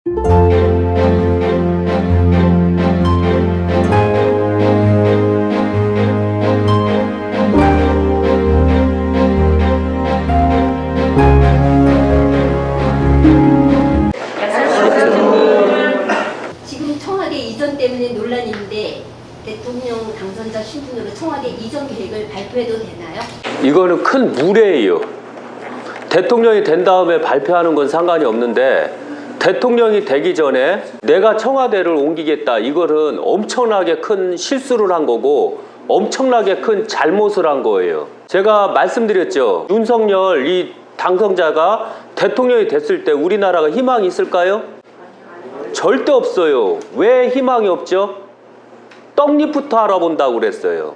지금 청와대 이전 때문에 논란인데 대통령 당선자 신분으로 청와대 이전 계획을 발표해도 되나요? 이거는 큰 무례예요. 대통령이 된 다음에 발표하는 건 상관이 없는데 대통령이 되기 전에 내가 청와대를 옮기겠다, 이거는 엄청나게 큰 실수를 한 거고 엄청나게 큰 잘못을 한 거예요. 제가 말씀드렸죠. 윤석열 이 당선자가 대통령이 됐을 때 우리나라가 희망이 있을까요? 절대 없어요. 왜 희망이 없죠? 떡잎부터 알아본다고 그랬어요.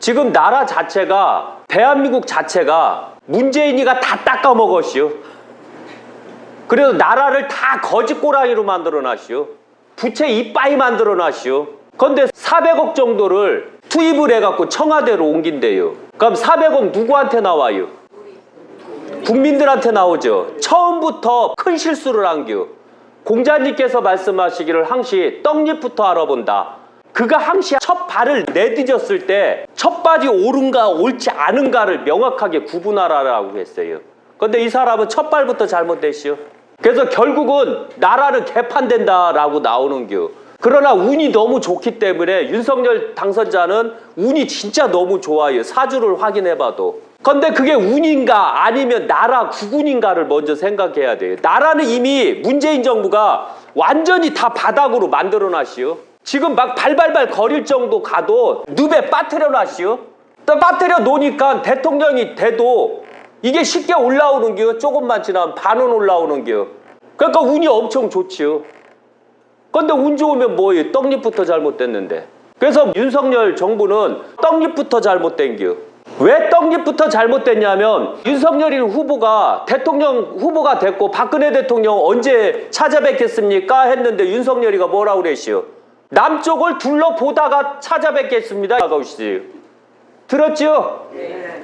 지금 나라 자체가, 대한민국 자체가 문재인이가 다 닦아먹었시오. 그래서 나라를 다 거짓고랑이로 만들어놨시오. 부채 이빠이 만들어놨시오. 그런데 400억 정도를 투입을 해갖고 청와대로 옮긴대요. 그럼 400억 누구한테 나와요? 국민들한테 나오죠. 처음부터 큰 실수를 한겨. 공자님께서 말씀하시기를 항시 떡잎부터 알아본다. 그가 항시 첫 발을 내딛었을 때 첫 발이 옳은가 옳지 않은가를 명확하게 구분하라고 했어요. 그런데 이 사람은 첫 발부터 잘못됐시오. 그래서 결국은 나라는 개판된다라고 나오는겨. 그러나 운이 너무 좋기 때문에 윤석열 당선자는 운이 진짜 너무 좋아요. 사주를 확인해봐도. 그런데 그게 운인가 아니면 나라 국운인가를 먼저 생각해야 돼요. 나라는 이미 문재인 정부가 완전히 다 바닥으로 만들어놨시오. 지금 막 발발발 거릴 정도 가도 늪에 빠뜨려 놨시오. 빠뜨려 놓으니까 대통령이 돼도 이게 쉽게 올라오는 겨. 조금만 지나면 반은 올라오는 겨. 그러니까 운이 엄청 좋지요. 그런데 운 좋으면 뭐예요? 떡잎부터 잘못됐는데. 그래서 윤석열 정부는 떡잎부터 잘못된 겨. 왜 떡잎부터 잘못됐냐면 윤석열 후보가 대통령 후보가 됐고 박근혜 대통령 언제 찾아뵙겠습니까? 했는데 윤석열이가 뭐라고 그랬시오? 남쪽을 둘러보다가 찾아뵙겠습니다. 들었죠? 네.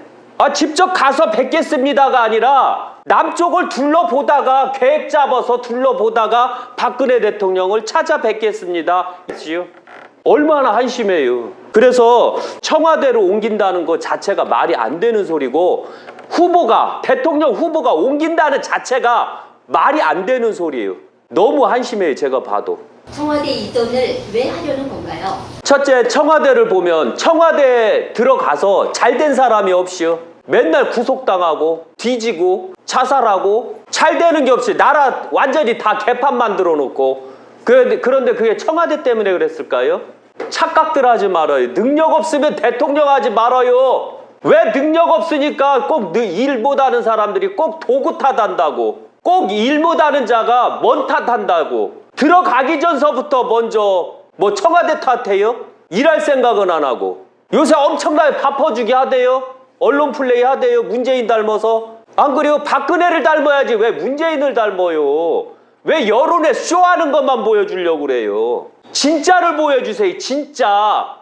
직접 가서 뵙겠습니다가 아니라 남쪽을 둘러보다가 계획 잡아서 둘러보다가 박근혜 대통령을 찾아뵙겠습니다. 얼마나 한심해요. 그래서 청와대로 옮긴다는 것 자체가 말이 안 되는 소리고 대통령 후보가 옮긴다는 자체가 말이 안 되는 소리예요. 너무 한심해요. 제가 봐도. 청와대 이전을 왜 하려는 건가요? 첫째, 청와대를 보면 청와대 들어가서 잘된 사람이 없이요. 맨날 구속당하고 뒤지고 자살하고 잘 되는 게 없이 나라 완전히 다 개판 만들어 놓고. 그런데 그게 청와대 때문에 그랬을까요? 착각들 하지 말아요. 능력 없으면 대통령 하지 말아요. 왜 능력 없으니까 꼭 일 못하는 사람들이 꼭 도구 탓한다고, 꼭 일 못하는 자가 뭔 탓한다고. 들어가기 전서부터 먼저 뭐 청와대 탓해요? 일할 생각은 안 하고. 요새 엄청나게 바퍼주기 하대요. 언론 플레이 하대요. 문재인 닮아서. 안 그래요? 박근혜를 닮아야지 왜 문재인을 닮아요? 왜 여론에 쇼하는 것만 보여주려고 그래요? 진짜를 보여주세요. 진짜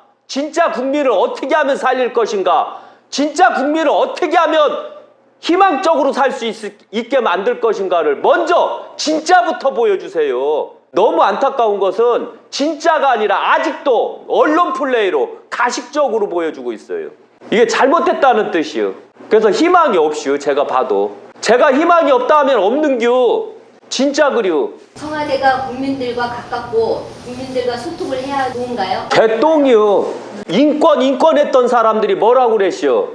국민을 어떻게 하면 살릴 것인가, 진짜 국민을 어떻게 하면 희망적으로 살 수 있게 만들 것인가를 먼저 진짜부터 보여주세요. 너무 안타까운 것은 진짜가 아니라 아직도 언론 플레이로 가식적으로 보여주고 있어요. 이게 잘못됐다는 뜻이요. 그래서 희망이 없이요. 제가 봐도. 제가 희망이 없다 하면 없는겨. 진짜 그리요. 청와대가 국민들과 가깝고 국민들과 소통을 해야 좋은가요? 개똥이요. 인권 했던 사람들이 뭐라고 그랬시오?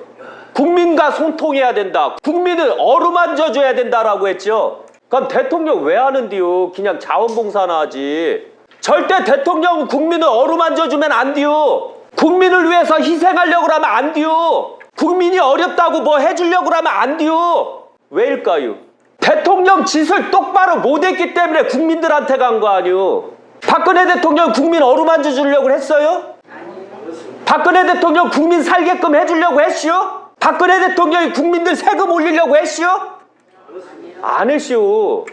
국민과 소통해야 된다. 국민을 어루만져 줘야 된다라고 했죠. 그럼 대통령 왜 하는디요? 그냥 자원봉사나 하지. 절대 대통령은 국민을 어루만져 주면 안 돼요. 국민을 위해서 희생하려고 하면 안 돼요. 국민이 어렵다고 뭐 해주려고 하면 안 돼요. 왜일까요? 대통령 짓을 똑바로 못했기 때문에 국민들한테 간 거 아니요. 박근혜 대통령 국민 어루만져 주려고 했어요? 박근혜 대통령 국민 살게끔 해주려고 했시오? 박근혜 대통령이 국민들 세금 올리려고 했시오? 안 했시오.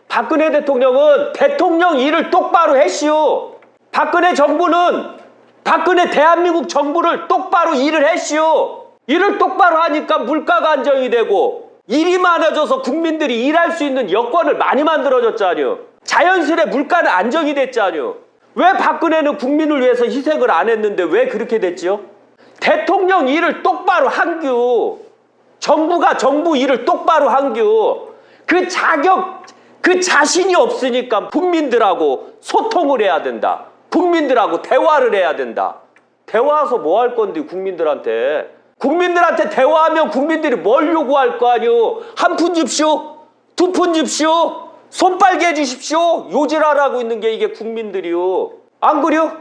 박근혜 대통령은 대통령 일을 똑바로 했시오. 박근혜 대한민국 정부를 똑바로 일을 했시오. 일을 똑바로 하니까 물가가 안정이 되고 일이 많아져서 국민들이 일할 수 있는 여건을 많이 만들어줬잖아요. 자연스레 물가는 안정이 됐잖아요. 왜 박근혜는 국민을 위해서 희생을 안 했는데 왜 그렇게 됐지요? 대통령 일을 똑바로 한규, 정부가 정부 일을 똑바로 한규, 그 자격, 그 자신이 없으니까 국민들하고 소통을 해야 된다. 국민들하고 대화를 해야 된다. 대화해서 뭐 할 건데 국민들한테. 국민들한테 대화하면 국민들이 뭘 요구할 거 아니오. 한 푼 줍쇼, 두 푼 줍쇼, 손빨개 해주십시오. 요질하라고 있는 게 이게 국민들이요. 안 그래요?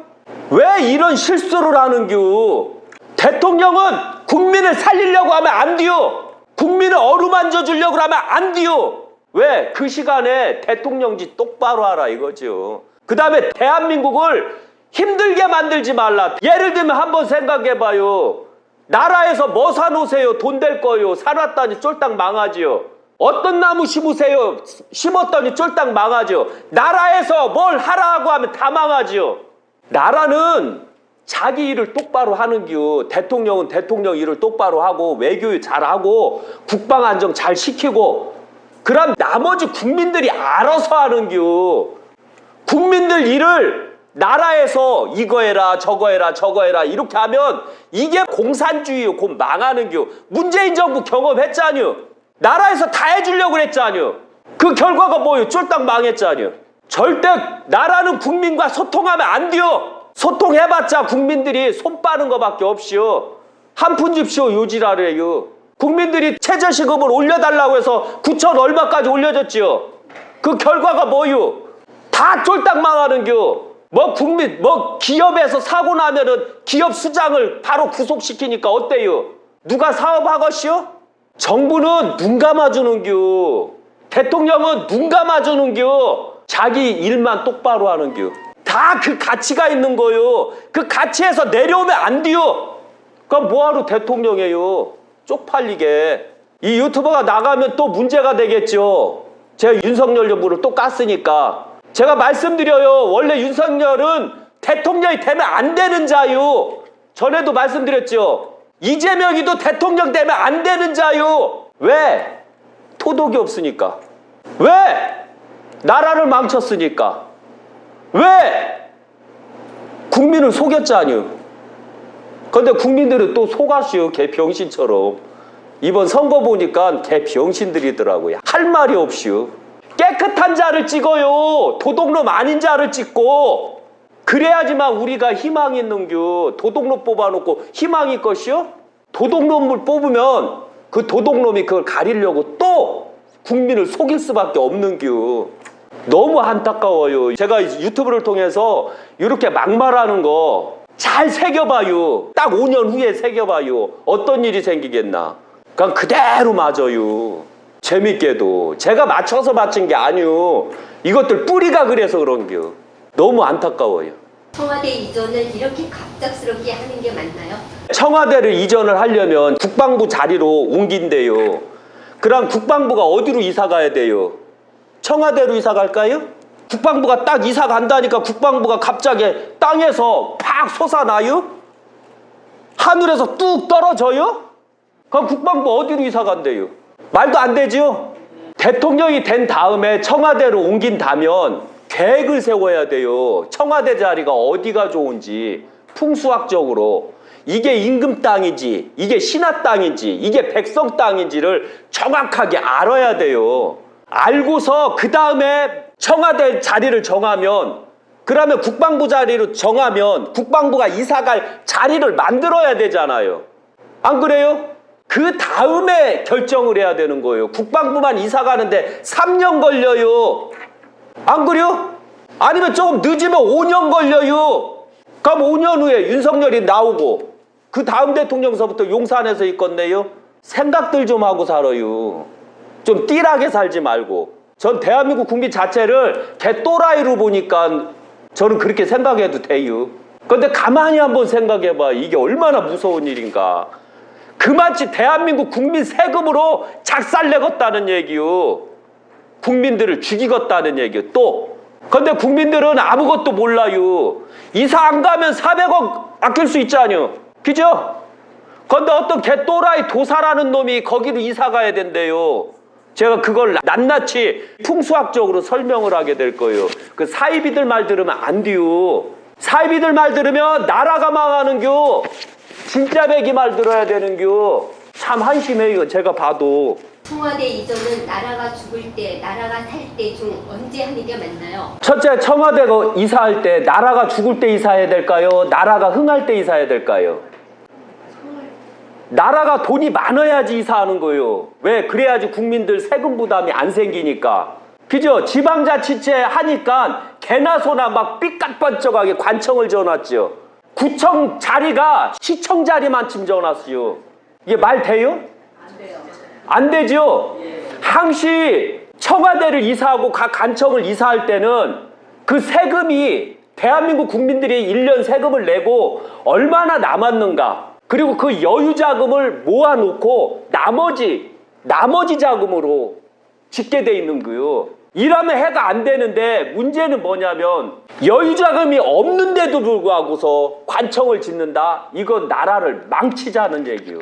왜 이런 실수를 하는겨? 대통령은 국민을 살리려고 하면 안 돼요. 국민을 어루만져 주려고 하면 안 돼요. 왜? 그 시간에 대통령직 똑바로 하라 이거죠. 그 다음에 대한민국을 힘들게 만들지 말라. 예를 들면 한번 생각해봐요. 나라에서 뭐 사놓으세요? 돈 될 거요. 사놨더니 쫄딱 망하지요. 어떤 나무 심으세요? 심었더니 쫄딱 망하죠. 나라에서 뭘 하라고 하면 다 망하지요. 나라는 자기 일을 똑바로 하는겨. 대통령은 대통령 일을 똑바로 하고 외교 잘하고 국방 안정 잘 시키고 그럼 나머지 국민들이 알아서 하는겨. 국민들 일을 나라에서 이거 해라 저거 해라 저거 해라 이렇게 하면 이게 공산주의요. 곧 망하는겨. 문재인 정부 경험했잖여. 나라에서 다 해주려고 그랬잖여. 그 결과가 뭐예요? 쫄딱 망했잖여. 절대 나라는 국민과 소통하면 안 돼요. 소통해봤자 국민들이 손 빠는 거밖에 없이요. 한 푼 줍시오 요지라래요. 국민들이 최저시급을 올려달라고 해서 9천 얼마까지 올려줬지요. 그 결과가 뭐요? 다 쫄딱 망하는겨. 뭐 기업에서 사고 나면은 기업 수장을 바로 구속시키니까 어때요? 누가 사업하겠시요? 정부는 눈 감아주는겨. 대통령은 눈 감아주는겨. 자기 일만 똑바로 하는겨. 다 그 가치가 있는 거요. 그 가치에서 내려오면 안 돼요. 그럼 뭐하러 대통령이에요? 쪽팔리게. 이 유튜버가 나가면 또 문제가 되겠죠. 제가 윤석열 정부를 또 깠으니까. 제가 말씀드려요. 원래 윤석열은 대통령이 되면 안 되는 자요. 전에도 말씀드렸죠. 이재명이도 대통령 되면 안 되는 자요. 왜? 토독이 없으니까. 왜? 나라를 망쳤으니까. 왜? 국민을 속였잖아요. 근데 국민들은 또 속았어요. 개 병신처럼. 이번 선거 보니까 개 병신들이더라고요. 할 말이 없이요. 깨끗한 자를 찍어요. 도둑놈 아닌 자를 찍고. 그래야지만 우리가 희망이 있는겨. 도둑놈 뽑아놓고 희망이 것이요? 도둑놈을 뽑으면 그 도둑놈이 그걸 가리려고 또 국민을 속일 수밖에 없는겨. 너무 안타까워요. 제가 유튜브를 통해서 이렇게 막말하는 거 잘 새겨봐요. 딱 5년 후에 새겨봐요. 어떤 일이 생기겠나. 그냥 그대로 맞아요. 재밌게도. 제가 맞춰서 맞춘 게 아니요. 이것들 뿌리가 그래서 그런겨. 너무 안타까워요. 청와대 이전을 이렇게 갑작스럽게 하는 게 맞나요? 청와대를 이전을 하려면 국방부 자리로 옮긴대요. 그럼 국방부가 어디로 이사 가야 돼요? 청와대로 이사 갈까요? 국방부가 딱 이사 간다니까 국방부가 갑자기 땅에서 팍 솟아나요? 하늘에서 뚝 떨어져요? 그럼 국방부 어디로 이사 간대요? 말도 안 되죠? 대통령이 된 다음에 청와대로 옮긴다면 계획을 세워야 돼요. 청와대 자리가 어디가 좋은지 풍수학적으로 이게 임금 땅인지 이게 신하 땅인지 이게 백성 땅인지를 정확하게 알아야 돼요. 알고서 그 다음에 청와대 자리를 정하면 그러면 국방부 자리로 정하면 국방부가 이사갈 자리를 만들어야 되잖아요. 안 그래요? 그 다음에 결정을 해야 되는 거예요. 국방부만 이사 가는데 3년 걸려요. 안 그래요? 아니면 조금 늦으면 5년 걸려요. 그럼 5년 후에 윤석열이 나오고 그 다음 대통령서부터 용산에서 있겠네요. 생각들 좀 하고 살아요. 좀 띠라게 살지 말고. 전 대한민국 국민 자체를 개또라이로 보니까 저는 그렇게 생각해도 돼요. 그런데 가만히 한번 생각해봐. 이게 얼마나 무서운 일인가. 그만치 대한민국 국민 세금으로 작살내겠다는 얘기요. 국민들을 죽이겠다는 얘기요. 또 그런데 국민들은 아무것도 몰라요. 이사 안 가면 400억 아낄 수 있잖아요. 그죠? 그런데 어떤 개또라이 도사라는 놈이 거기로 이사 가야 된대요. 제가 그걸 낱낱이 풍수학적으로 설명을 하게 될 거예요. 그 사이비들 말 들으면 안 돼요. 사이비들 말 들으면 나라가 망하는겨. 진짜 배기 말 들어야 되는겨. 참 한심해요. 제가 봐도. 청와대 이전은 나라가 죽을 때, 나라가 살 때 중 언제 하는 게 맞나요? 첫째, 청와대가 이사할 때 나라가 죽을 때 이사해야 될까요? 나라가 흥할 때 이사해야 될까요? 나라가 돈이 많아야지 이사하는 거예요. 왜? 그래야지 국민들 세금 부담이 안 생기니까. 그죠? 지방자치제 하니까 개나 소나 막 삐까뻔쩍하게 관청을 지어놨죠. 구청 자리가 시청 자리만큼 지어놨어요. 이게 말 돼요? 안 돼요. 안 되죠? 항시 청와대를 이사하고 각 관청을 이사할 때는 그 세금이 대한민국 국민들이 1년 세금을 내고 얼마나 남았는가, 그리고 그 여유 자금을 모아놓고 나머지 자금으로 짓게 돼 있는 거요. 이러면 해가 안 되는데, 문제는 뭐냐면 여유 자금이 없는데도 불구하고서 관청을 짓는다? 이건 나라를 망치자는 얘기요.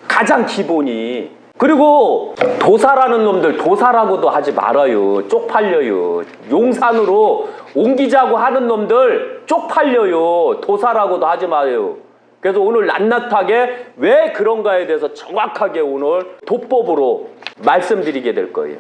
가장 기본이. 그리고 도사라는 놈들 도사라고도 하지 말아요. 쪽팔려요. 용산으로 옮기자고 하는 놈들 쪽팔려요. 도사라고도 하지 마요. 그래서 오늘 낱낱하게 왜 그런가에 대해서 정확하게 오늘 도법으로 말씀드리게 될 거예요.